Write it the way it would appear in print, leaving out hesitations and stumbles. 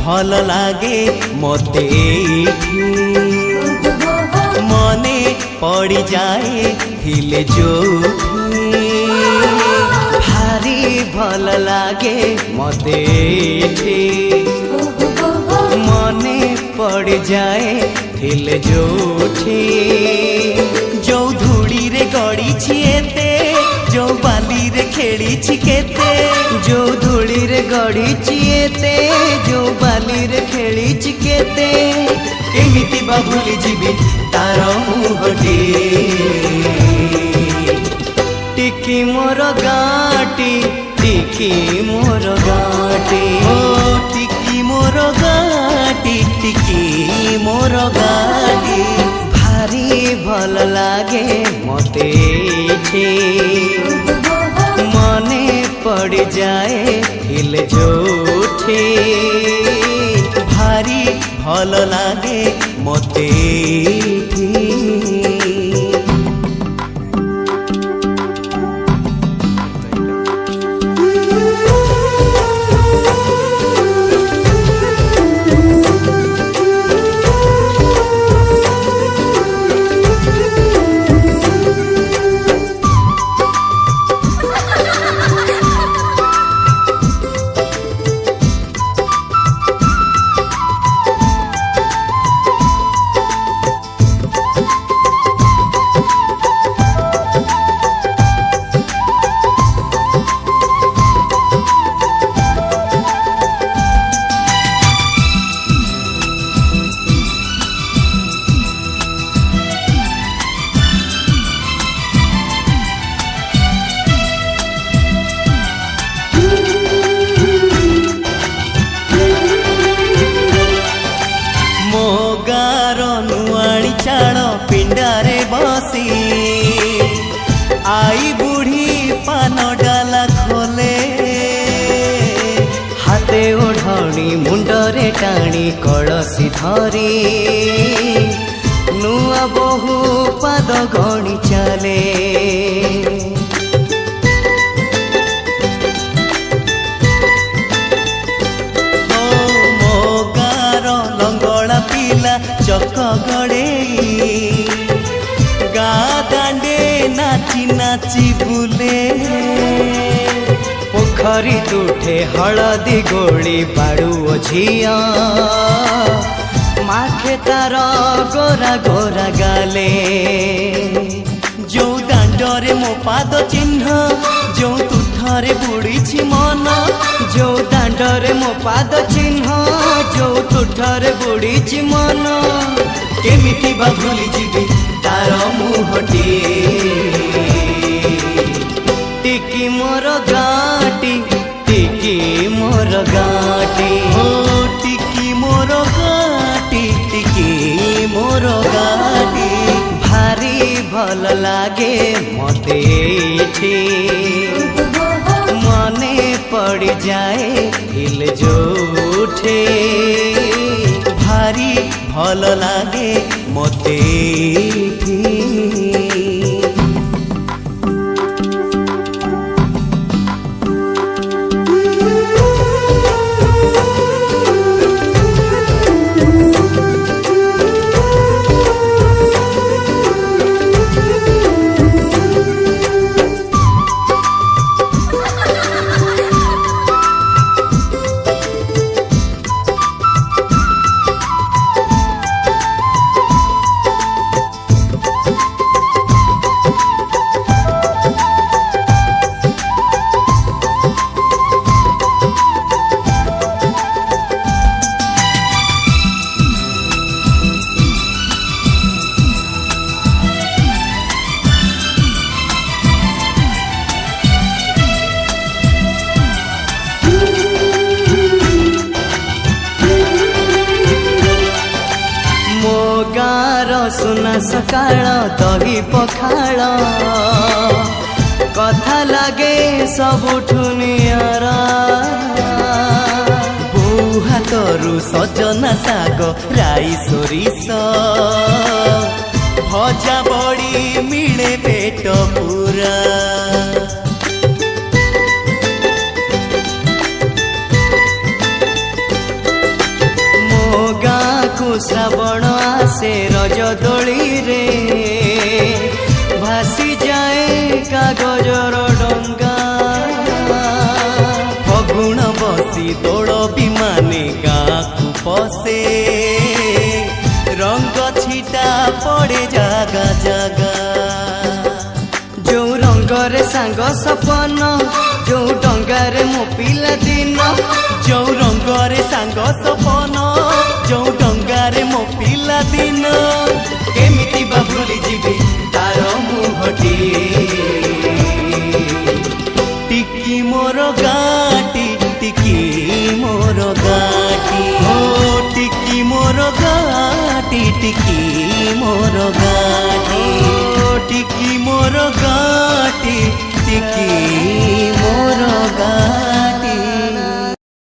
भल लागे मते एठी मने पड़ी जाए थिले जोठी भारी भल लागे मते एठी मने पड़ जाए थिले जोठी जो धूड़ी रे गड़ी छिएते जो बाली रे खेली छिकेते जो धूड़ी रे गड़ी छिएते जो बाली रे खेली छिकेते केमिति बा भूली जीवी तार मुहटी टिकी मोर गाटी टिकी मोर गाटी ओ टिकी मोर गाटी टिकी मोर गाटी भारी भल लागे मते एठी मने पड़ जाए थिल जोठी भारी भल लागे मते एठी पिंडारे बसी आई बुढ़ी पान डाला खोले हाथे ओढ़णी मुंडरे टाणी कलसी धरी नुआ बहु पाद गणी चले मो गार लंगड़ा पिला चक गड़े गा दांडे नाची नाची बुले पोखरी तुठे हलदी गोली बाड़ू झिया माखे तार गोरा गोरा गाले जो दांडरे मो पाद चिन्ह जो तुठरे बुड़ी मन जो दांडरे मो पाद चिन्ह जो तुठरे बुड़ी मन केमिति बा भूली जीवी तार मुहटी टिकी मोर गाटी टिकी मोर गाटी ओ टिकी मोर गाटी टिकी मोर गाटी भारी भल लागे मते एठी मने पड़ जाए हिल जोठे भारी भल लागे मते एठी सुना सकाळ दही पखाळ कथा लागे सबुठु नियारा बो हातरू सजना साग राई सोरिष भजा बड़ी मिले पेट पूरा श्रावण आसे रज दोली रे भासी जाए कागजर डंगा फगुण बसी दोल विमाने गाँकु पसे रंग छिटा पड़े जागा जागा जो रंगरे सांग सपन जो डंगारे मो पिला दिन जो रंगरे सांग सपन जो डंगारे मो पिला दिन केमिति बा भूली जीवी तार मुहटी टिकी मोर गाटी टिकी मोर गाटी हो टिकी मोर गाटी टिकी मोर गाटी।